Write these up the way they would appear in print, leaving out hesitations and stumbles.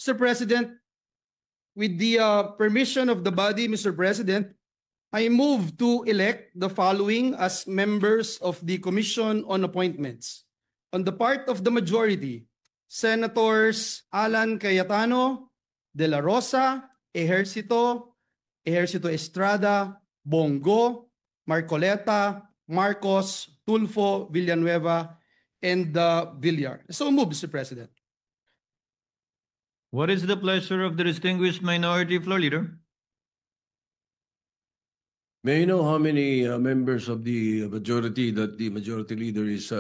Mr. President, with the permission of the body, Mr. President, I move to elect the following as members of the Commission on Appointments. On the part of the majority, Senators Alan Cayetano, De La Rosa, Ejercito Estrada, Bongo, Marcoleta, Marcos, Tulfo, Villanueva, and Villar. So move, Mr. President. What is the pleasure of the distinguished minority floor leader? May I know how many members of the majority that the majority leader is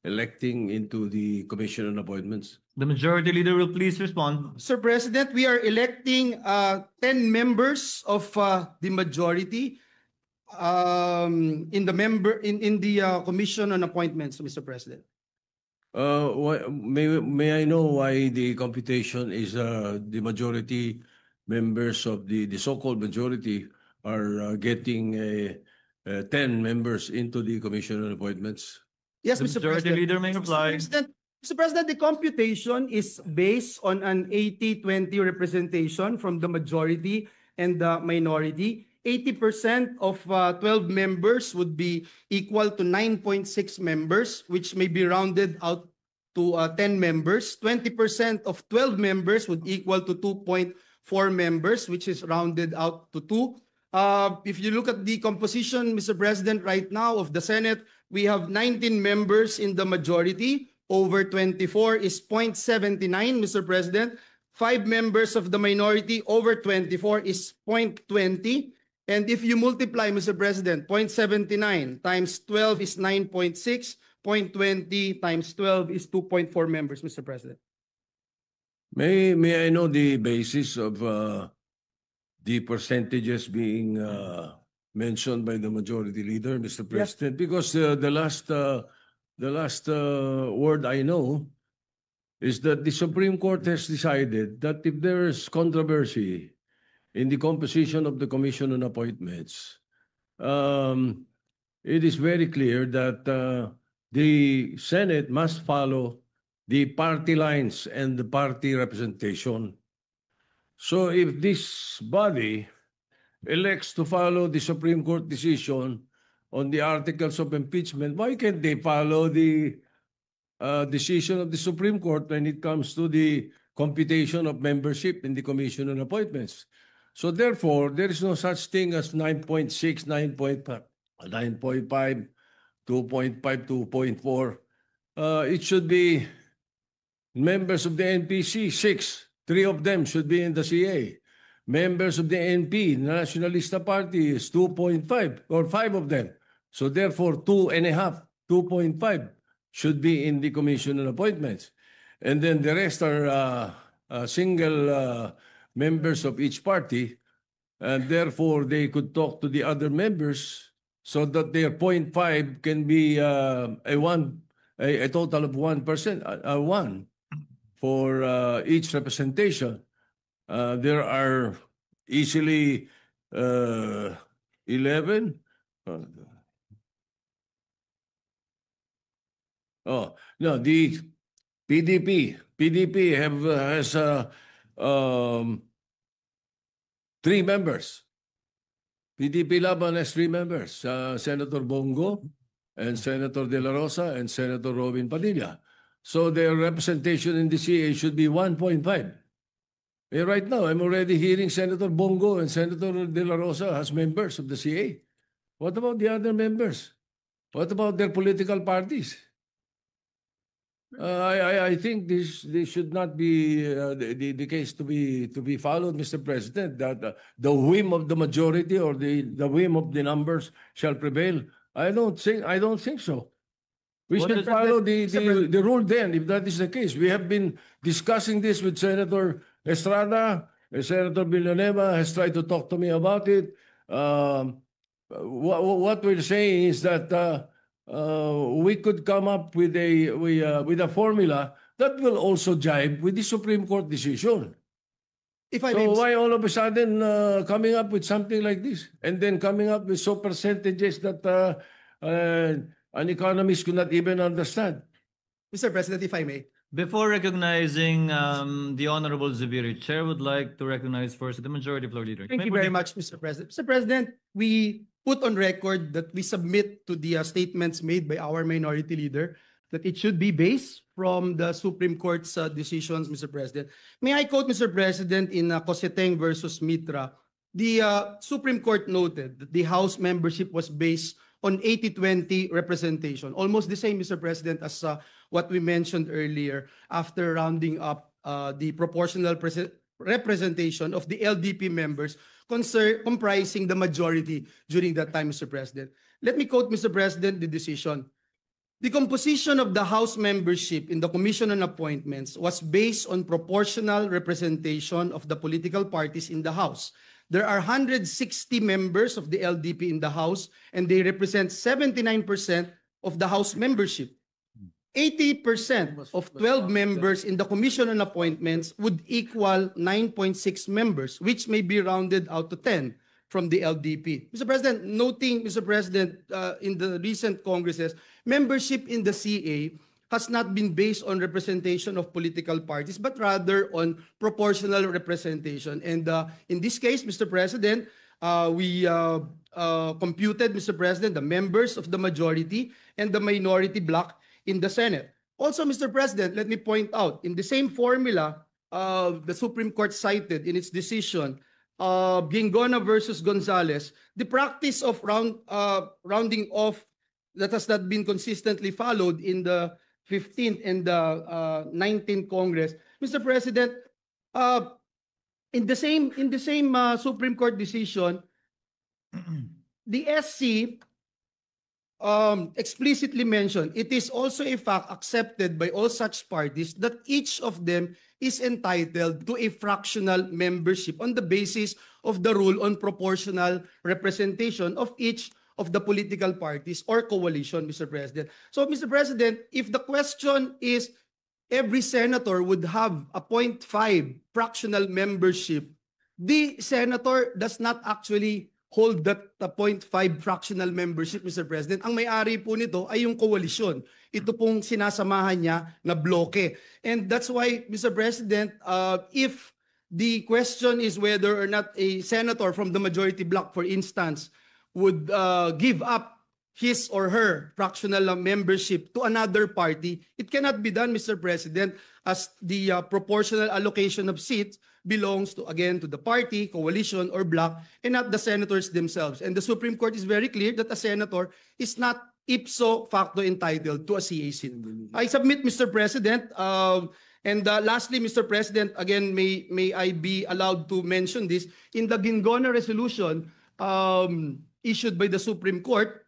electing into the Commission on Appointments? The majority leader will please respond. Mr. President, we are electing 10 members of the majority in the Commission on Appointments, Mr. President. May I know why the computation is the majority members of the so-called majority are getting 10 members into the Commission on Appointments? Yes, The Mr. majority President. leader may reply. Mr. President, the computation is based on an 80-20 representation from the majority and the minority. 80% of 12 members would be equal to 9.6 members, which may be rounded out to 10 members. 20% of 12 members would equal to 2.4 members, which is rounded out to 2. If you look at the composition, Mr. President, right now of the Senate, we have 19 members in the majority. Over 24 is 0.79, Mr. President. 5 members of the minority, over 24 is 0.20. And if you multiply, Mr. President, 0.79 times 12 is 9.6, 0.20 times 12 is 2.4 members, Mr. President. May I know the basis of the percentages being mentioned by the majority leader, Mr. President? Because the last word I know is that the Supreme Court has decided that if there is controversy in the composition of the Commission on Appointments, it is very clear that the Senate must follow the party lines and the party representation. So if this body elects to follow the Supreme Court decision on the articles of impeachment, why can't they follow the decision of the Supreme Court when it comes to the computation of membership in the Commission on Appointments? So therefore, there is no such thing as 9.6, 9.5, 9.5, 2.5, 2.4. It should be members of the NPC, 6. 3 of them should be in the CA. Members of the NP, Nationalista Party, is 2.5 or 5 of them. So therefore, 2.5, 2.5 should be in the Commission on Appointments. And then the rest are single members of each party, and therefore they could talk to the other members so that their 0.5 can be a total of 1%, 1 for each representation. There are easily 11. Oh no, the PDP has 3 members. PDP Laban has 3 members, Senator Bongo and Senator De La Rosa and Senator Robin Padilla. So their representation in the CA should be 1.5. Right now, I'm already hearing Senator Bongo and Senator De La Rosa as members of the CA. What about the other members? What about their political parties? I think this should not be the case to be followed, Mr. President, that the whim of the majority or the whim of the numbers shall prevail. I don't think so. We should follow the rule then, if that is the case. We have been discussing this with Senator Estrada. Senator Villanueva has tried to talk to me about it. What we're saying is that we could come up with a formula that will also jibe with the Supreme Court decision. Why all of a sudden coming up with something like this, and then coming up with percentages that an economist could not even understand? Mr. President, if I may, Before recognizing the Honorable Zubiri, Chair would like to recognize first the Majority Floor Leader. Thank May you I very put much, Mr. President. Mr. President, we put on record that we submit to the statements made by our minority leader that it should be based from the Supreme Court's decisions, Mr. President. May I quote, Mr. President, in Coseteng versus Mitra, the Supreme Court noted that the House membership was based on 80-20 representation, almost the same, Mr. President, as what we mentioned earlier after rounding up the proportional representation of the LDP members comprising the majority during that time, Mr. President. Let me quote, Mr. President, the decision. The composition of the House membership in the Commission on Appointments was based on proportional representation of the political parties in the House. There are 160 members of the LDP in the House, and they represent 79% of the House membership. 80% of 12 members in the Commission on Appointments would equal 9.6 members, which may be rounded out to 10 from the LDP. Mr. President, noting, Mr. President, in the recent Congresses, membership in the CA has not been based on representation of political parties, but rather on proportional representation. And in this case, Mr. President, we computed, Mr. President, the members of the majority and the minority bloc in the Senate. Also, Mr. President, let me point out, in the same formula the Supreme Court cited in its decision, Gingona versus Gonzales, the practice of rounding off that has not been consistently followed in the 15th and the 19th Congress. Mr. President, in the same Supreme Court decision, the SC explicitly mentioned, it is also a fact accepted by all such parties that each of them is entitled to a fractional membership on the basis of the rule on proportional representation of each of the political parties or coalition, Mr. President. So, Mr. President, if the question is every senator would have a 0.5 fractional membership, the senator does not actually hold that 0.5 fractional membership, Mr. President. Ang may-ari po nito ay yung coalition. Ito pong sinasamahan niya na bloke. And that's why, Mr. President, if the question is whether or not a senator from the majority bloc, for instance, would give up his or her fractional membership to another party, it cannot be done, Mr. President, as the proportional allocation of seats belongs to, again, to the party, coalition, or bloc, and not the senators themselves. And the Supreme Court is very clear that a senator is not ipso facto entitled to a CA seat. I submit, Mr. President, and lastly, Mr. President, again, may I be allowed to mention this, in the Gingona resolution, issued by the Supreme Court,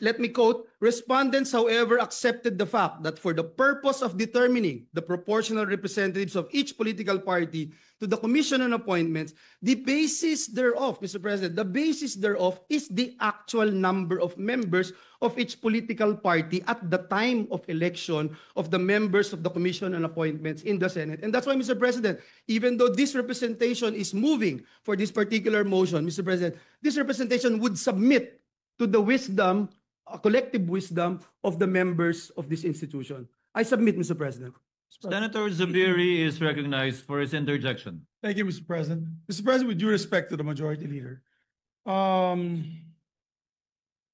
let me quote, respondents, however, accepted the fact that for the purpose of determining the proportional representatives of each political party to the Commission on Appointments, the basis thereof, Mr. President, the basis thereof is the actual number of members of each political party at the time of election of the members of the Commission on Appointments in the Senate. And that's why, Mr. President, even though this representation is moving for this particular motion, Mr. President, this representation would submit to the wisdom, collective wisdom of the members of this institution. I submit, Mr. President. Senator Zubiri is recognized for his interjection. Thank you, Mr. President. Mr. President, with due respect to the majority leader,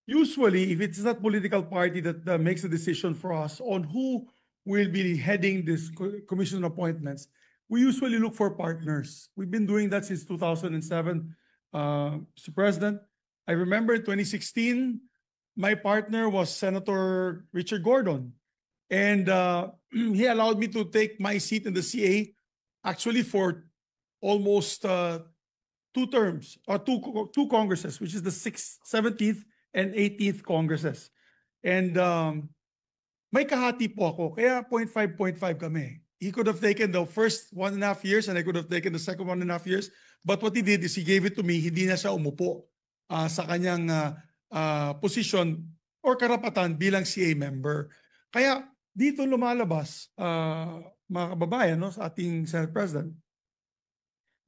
usually, if it's not political party that makes a decision for us on who will be heading this commission appointments, we usually look for partners. We've been doing that since 2007, Mr. President. I remember in 2016, my partner was Senator Richard Gordon. And he allowed me to take my seat in the CA actually for almost 2 terms, or two Congresses, which is the 6th, 17th, and 18th Congresses. And may kahati po ako, kaya 0.5 kami. He could have taken the first 1.5 years and I could have taken the second 1.5 years. But what he did is he gave it to me, hindi na siya umupo sa kanyang position or karapatan bilang CA member. Kaya dito lumalabas, mga kababayan, no, sa ating Senate President,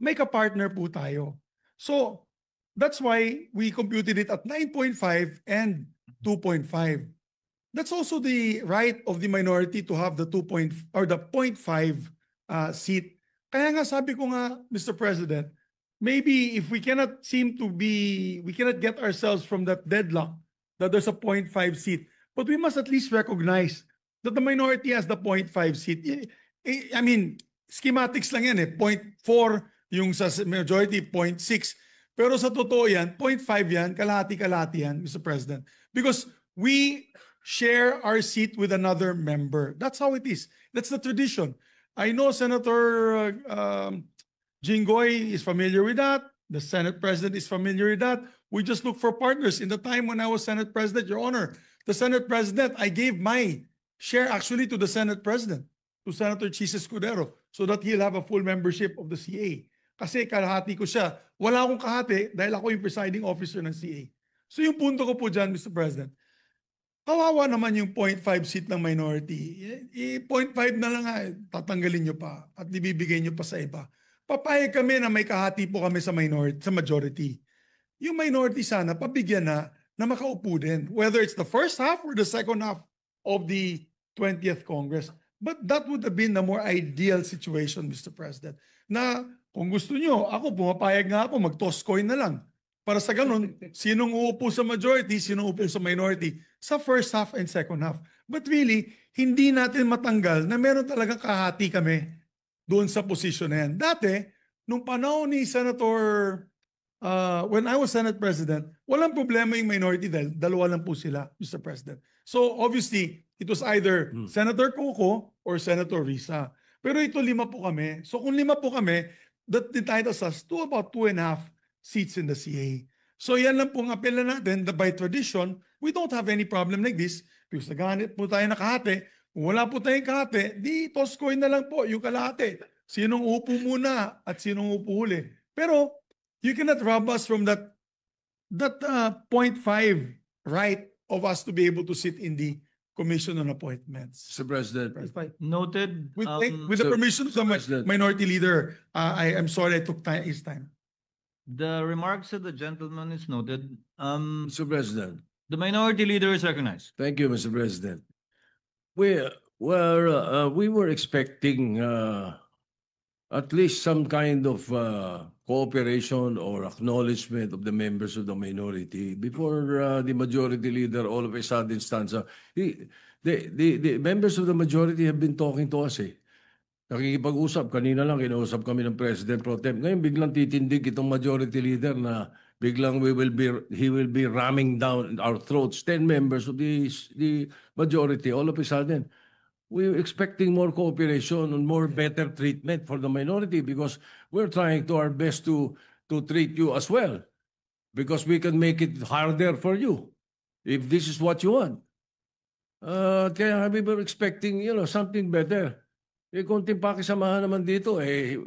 may kapartner po tayo. So, that's why we computed it at 9.5 and 2.5. that's also the right of the minority to have the 0.5 seat. Kaya nga sabi ko nga, Mr. President, maybe if we cannot get ourselves from that deadlock that there's a 0.5 seat, but we must at least recognize that the minority has the 0.5 seat. I mean, schematics lang yan eh. 0.4 yung sa majority, 0.6. Pero sa totoo yan, 0.5 yan, kalahati-kalahati yan, Mr. President. Because we share our seat with another member. That's how it is. That's the tradition. I know Senator Jinggoy is familiar with that. The Senate President is familiar with that. We just look for partners. In the time when I was Senate President, Your Honor, the Senate President, I gave my share actually to the Senate President, to Senator Chis Escudero, so that he'll have a full membership of the CA. Kasi kalahati ko siya. Wala akong kahati dahil ako yung presiding officer ng CA. So yung punto ko po dyan, Mr. President, kawawa naman yung 0.5 seat ng minority. 0.5 na lang nga, tatanggalin nyo pa at ibibigay nyo pa sa iba. Papayag kami na may kahati po kami sa minority, sa majority. Yung minority sana, pabigyan na makaupo din. Whether it's the first half or the second half of the 20th Congress. But that would have been the more ideal situation, Mr. President. Na kung gusto nyo, ako pumapayag nga ako, mag-toss coin na lang. Para sa ganun, sinong uupo sa majority, sinong uupo sa minority, sa first half and second half. But really, hindi natin matanggal na meron talagang kahati kami doon sa posisyon na yan. Dati, nung panahon ni Senator, when I was Senate President, walang problema yung minority dahil dalawa lang po sila, Mr. President. So obviously, it was either Senator Coco or Senator Risa. Pero ito 5 po kami. So kung 5 po kami, that entitles us to about 2.5 seats in the CA. So yan lang pong apela natin, that by tradition, we don't have any problem like this because naghahanap po tayo na kahati. Kung wala po tayong kahati, di toss coin na lang po yung kalahati. Sinong upo muna at sinong upo huli. Pero you cannot rob us from that 0.5 right of us to be able to sit in the Commission on Appointments. Mr. President. Noted. With the permission of the President. minority leader, I'm sorry I took his time. The remarks of the gentleman is noted. Mr. President. The minority leader is recognized. Thank you, Mr. President. We were expecting at least some kind of cooperation or acknowledgement of the members of the minority before the majority leader all of a sudden stands up. The members of the majority have been talking to us eh. Nakikipag-usap. Kanina lang, kinausap kami ng President Pro Tem. Ngayon, biglang titindig itong majority leader na biglang he will be ramming down our throats. 10 members of the majority, all of a sudden. We're expecting more cooperation and more better treatment for the minority because we're trying to our best to treat you as well because we can make it harder for you if this is what you want. Kaya we were expecting, something better. Konting pakisamahan naman dito.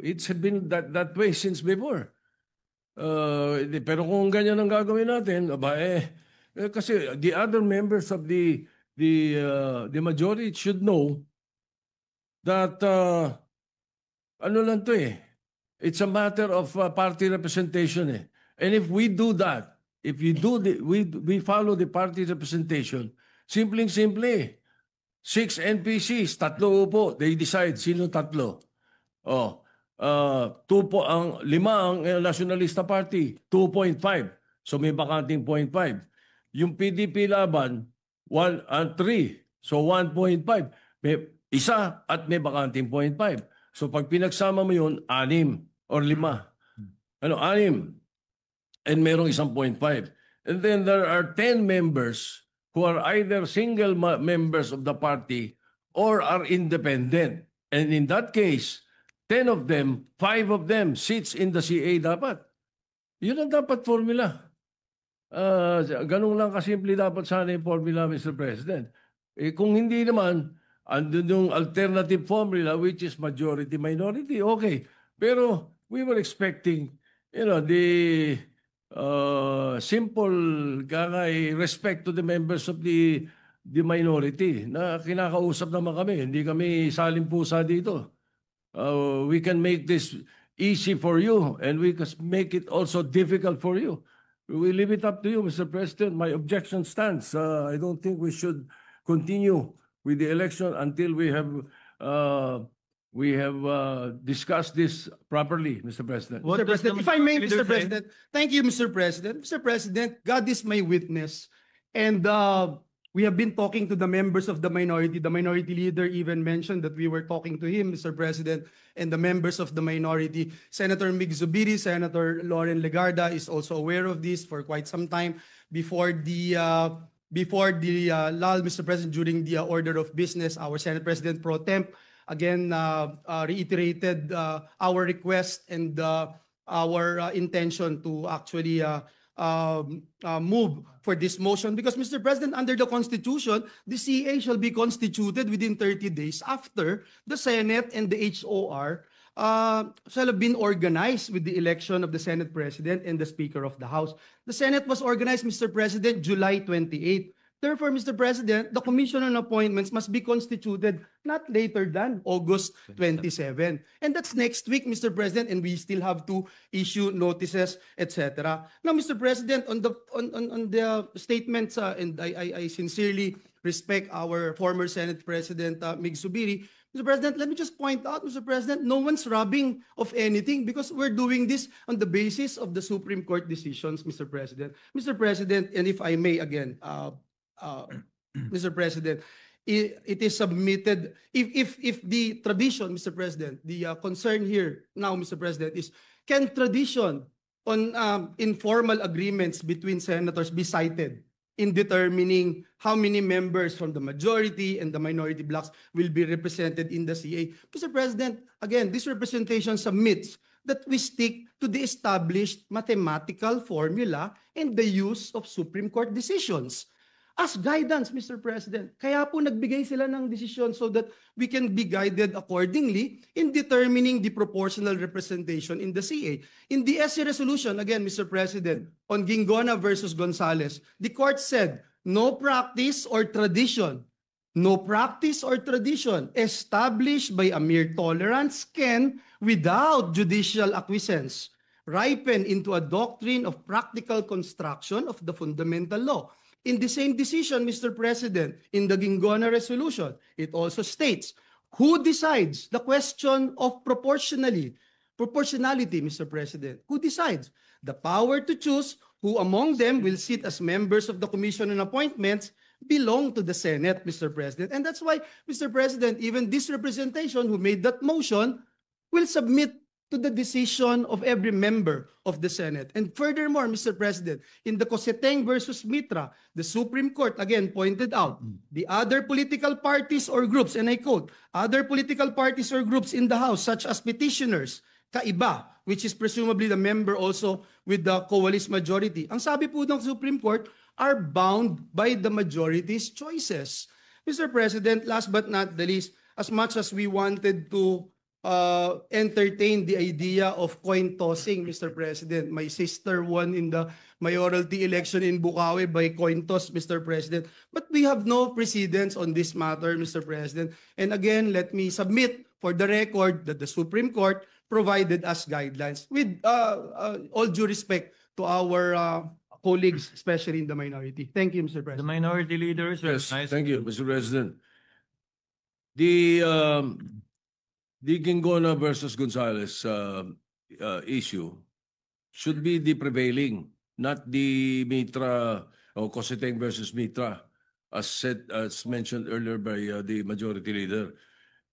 It's been that way since before. Pero kung ganyan ang gagawin natin, kasi the other members of the majority should know that ano lang to eh. It's a matter of party representation eh. And if we do that, if we do we follow the party representation, simple 6 NPCs, 3 upo, they decide sino 3. 2 po ang 5 ang Nationalista Party, 2.5. So may bakanting 0.5. Yung PDP laban 1 and 3. So 1.5. May isa at may bakanting 0.5. So pag pinagsama mo yun, 6 or 5. 6. And merong isang 0.5. And then there are 10 members who are either single members of the party or are independent. And in that case, 10 of them, 5 of them sits in the CA dapat. Yun ang dapat formula. Ganun lang kasimple dapat sana yung formula, Mr. President. Kung hindi naman, andun yung alternative formula which is majority-minority, okay. Pero we were expecting, the simple respect to the members of the minority na kinakausap naman kami. Hindi kami saling-pusa dito. We can make this easy for you and we can make it also difficult for you. We leave it up to you, Mr. President. My objection stands. I don't think we should continue with the election until we have discussed this properly, Mr. President. What Mr. does the President, if I may, majority Mr. leader say? President, thank you, Mr. President. Mr. President, God is my witness. And we have been talking to the members of the minority. The minority leader even mentioned that we were talking to him, Mr. President, and the members of the minority. Senator Mig Zubiri, Senator Lauren Legarda is also aware of this for quite some time before the lull, Mr. President, during the order of business. Our Senate President Pro Temp again reiterated our request and our intention to actually move for this motion because, Mr. President, under the Constitution, the CA shall be constituted within 30 days after the Senate and the HOR shall have been organized with the election of the Senate President and the Speaker of the House. The Senate was organized, Mr. President, July 28. Therefore, Mr. President, the Commission on Appointments must be constituted not later than August 27. And that's next week, Mr. President, and we still have to issue notices, etc. Now, Mr. President, on the statements, and I sincerely respect our former Senate President, Mig Zubiri. Mr. President, let me just point out, Mr. President, no one's robbing of anything because we're doing this on the basis of the Supreme Court decisions, Mr. President. Mr. President, and if I may again, Mr. President, it is submitted, if the tradition, Mr. President, the concern here now, Mr. President, is can tradition on informal agreements between senators be cited in determining how many members from the majority and the minority blocks will be represented in the CA? Mr. President, again, this representation submits that we stick to the established mathematical formula and the use of Supreme Court decisions as guidance, Mr. President. Kaya po nagbigay sila ng desisyon so that we can be guided accordingly in determining the proportional representation in the CA. In the SC resolution, again, Mr. President, on Gingona versus Gonzales, the court said, no practice or tradition established by a mere tolerance can, without judicial acquiescence, ripen into a doctrine of practical construction of the fundamental law. In the same decision, Mr. President, in the Gingona resolution, it also states, who decides the question of proportionality, Mr. President? Who decides? The power to choose who among them will sit as members of the Commission on Appointments belong to the Senate, Mr. President. And that's why, Mr. President, even this representation who made that motion will submit to the decision of every member of the Senate. And furthermore, Mr. President, in the Coseteng versus Mitra, the Supreme Court again pointed out the other political parties or groups, and I quote, other political parties or groups in the House, such as petitioners, kaiba, which is presumably the member also with the coalition majority. Ang sabi po ng Supreme Court, are bound by the majority's choices. Mr. President, last but not the least, as much as we wanted to entertain the idea of coin tossing, Mr. President. My sister won in the mayoralty election in Bukawi by coin toss, Mr. President. But we have no precedents on this matter, Mr. President. And again, let me submit for the record that the Supreme Court provided us guidelines with all due respect to our colleagues, especially in the minority. Thank you, Mr. The President. minority leaders Yes, recognized. thank you, Mr. President. The Gingona versus Gonzales issue should be the prevailing, not the Mitra or Coseteng versus Mitra, as mentioned earlier by the majority leader.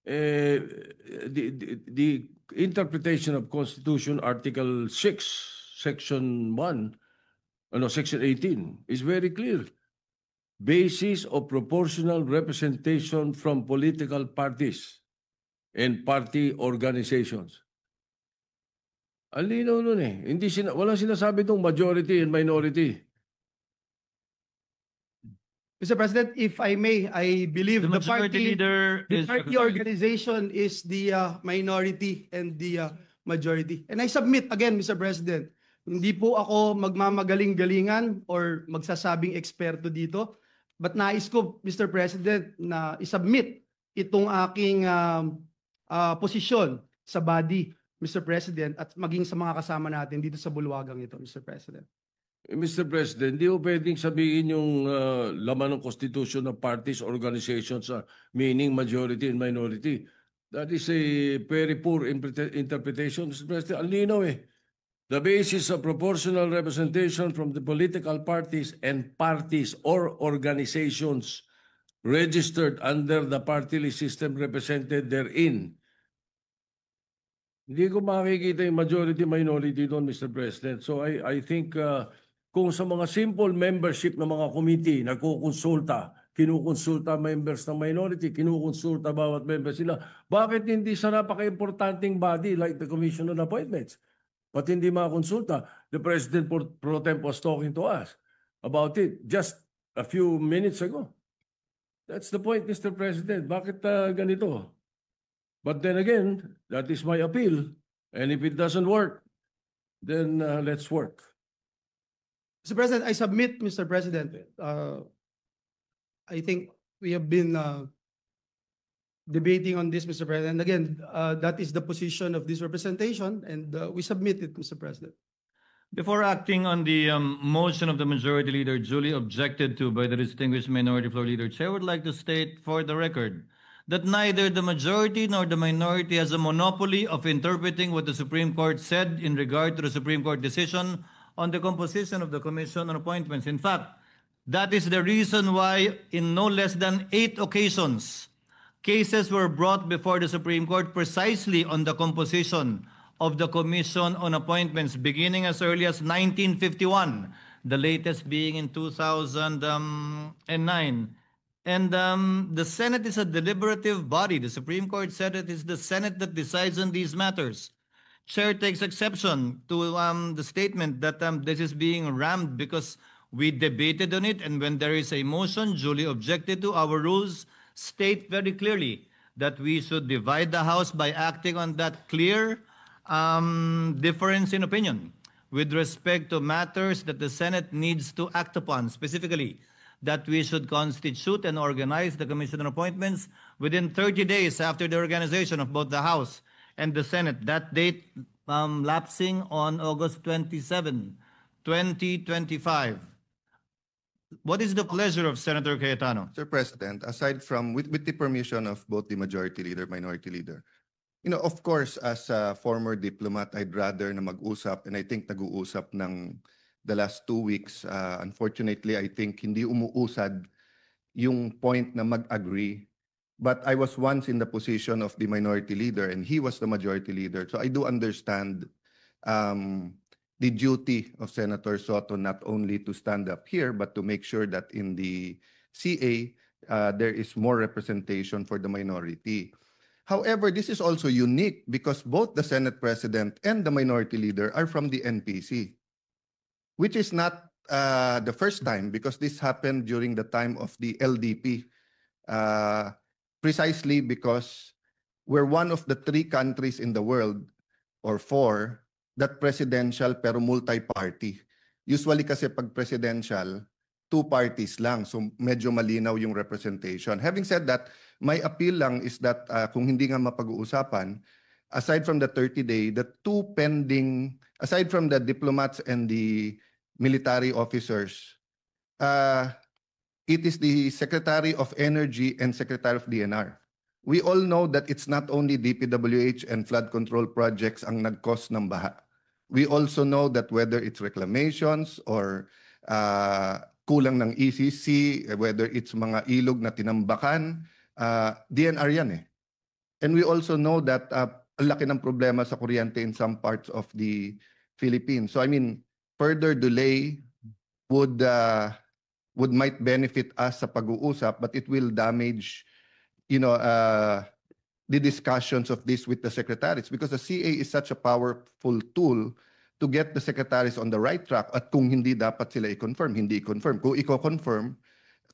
The interpretation of Constitution Article 6, Section 1, Section 18 is very clear. Basis of proportional representation from political parties and party organizations. Ang linaw nun eh. Walang sinasabi itong majority and minority. Mr. President, if I may, I believe The the majority party leader the is party recognized. organization is the minority and the majority. And I submit again, Mr. President, hindi po ako magmamagaling-galingan or magsasabing eksperto dito, but nais ko, Mr. President, na isubmit itong aking posisyon sa body, Mr. President, at maging sa mga kasama natin dito sa bulwagang ito, Mr. President. Mr. President, di mo pwedeng sabihin yung laman ng Constitution ng parties, organizations, meaning majority and minority. That is a very poor interpretation, Mr. President. Ang linaw eh. The basis of proportional representation from the political parties and parties or organizations registered under the party list system represented therein. Hindi ko makikita yung majority-minority doon, Mr. President. So I think kung sa mga simple membership ng mga committee, kinukonsulta members ng minority, kinukonsulta bawat member sila, bakit hindi sa napaka-importanting body like the Commission on Appointments? Ba't hindi makakonsulta? The President pro tem was talking to us about it just a few minutes ago. That's the point, Mr. President. Bakit ganito? But then again, that is my appeal. And if it doesn't work, then let's work. Mr. President, I submit, Mr. President, I think we have been debating on this, Mr. President. Again, that is the position of this representation, and we submit it, Mr. President. Before acting on the motion of the Majority Leader duly objected to by the distinguished Minority Floor Leader, Chair would like to state for the record that neither the majority nor the minority has a monopoly of interpreting what the Supreme Court said in regard to the Supreme Court decision on the composition of the Commission on Appointments. In fact, that is the reason why in no less than 8 occasions, cases were brought before the Supreme Court precisely on the composition of the Commission on Appointments, beginning as early as 1951, the latest being in 2009. And the Senate is a deliberative body. The Supreme Court said it is the Senate that decides on these matters. Chair takes exception to the statement that this is being rammed because we debated on it, and when there is a motion duly objected to, our rules state very clearly that we should divide the House by acting on that clear difference in opinion with respect to matters that the Senate needs to act upon, specifically that we should constitute and organize the Commission on Appointments within 30 days after the organization of both the House and the Senate. That date lapsing on August 27, 2025. What is the pleasure of Senator Cayetano? Sir President, aside from, with the permission of both the Majority Leader, Minority Leader, you know, of course, as a former diplomat, I'd rather na mag-usap, and I think nag-uusap ng the last 2 weeks. Unfortunately, I think hindi umuusad yung point na mag-agree. But I was once in the position of the Minority Leader, and he was the Majority Leader. So I do understand the duty of Senator Soto not only to stand up here, but to make sure that in the CA, there is more representation for the minority. However, this is also unique because both the Senate President and the Minority Leader are from the NPC, which is not the first time because this happened during the time of the LDP, precisely because we're one of the 3 countries in the world, or 4, that presidential pero multi-party. Usually kasi pag presidential, 2 parties lang. So medyo malinaw yung representation. Having said that, my appeal lang is that kung hindi nga mapag-uusapan, aside from the 30-day, the 2 pending, aside from the diplomats and the military officers, it is the Secretary of Energy and Secretary of DNR. We all know that it's not only DPWH and flood control projects ang nag-cause ng baha. We also know that whether it's reclamations or kulang ng ECC, whether it's mga ilog na tinambakan, DNR yan eh. And we also know that ang laki ng problema sa kuryente in some parts of the Philippines. So I mean, further delay might benefit us sa pag-uusap, but it will damage, you know, the discussions of this with the secretaries, because the CA is such a powerful tool to get the secretaries on the right track. At kung hindi, dapat sila i-confirm, hindi i-confirm. Kung i-confirm,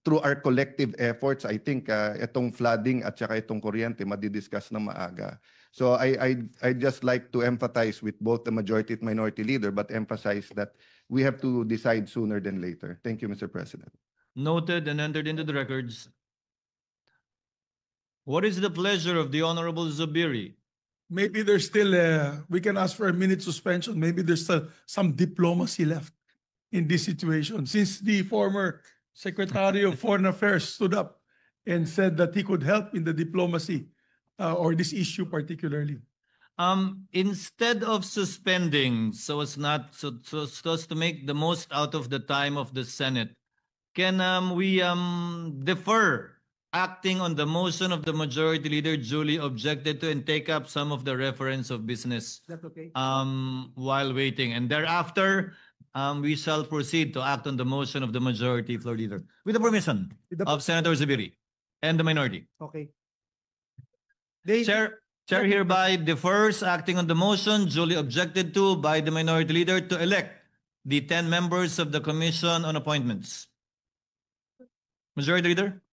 through our collective efforts, I think itong flooding at saka itong kuryente madidiscuss na maaga. So I just like to empathize with both the majority and minority leader, but emphasize that we have to decide sooner than later. Thank you, Mr. President. Noted and entered into the records. What is the pleasure of the Honorable Zubiri? Maybe there's still, we can ask for a minute suspension. Maybe there's still some diplomacy left in this situation, since the former Secretary of Foreign Affairs stood up and said that he could help in the diplomacy or this issue particularly? Instead of suspending so as to make the most out of the time of the Senate, can we defer acting on the motion of the majority leader duly objected to and take up some of the reference of business That's okay. while waiting, and thereafter we shall proceed to act on the motion of the majority floor leader with the permission With the- of Senator Zubiri and the minority. Okay. They, Chair hereby defers acting on the motion duly objected to by the minority leader to elect the 10 members of the Commission on Appointments. Majority Leader?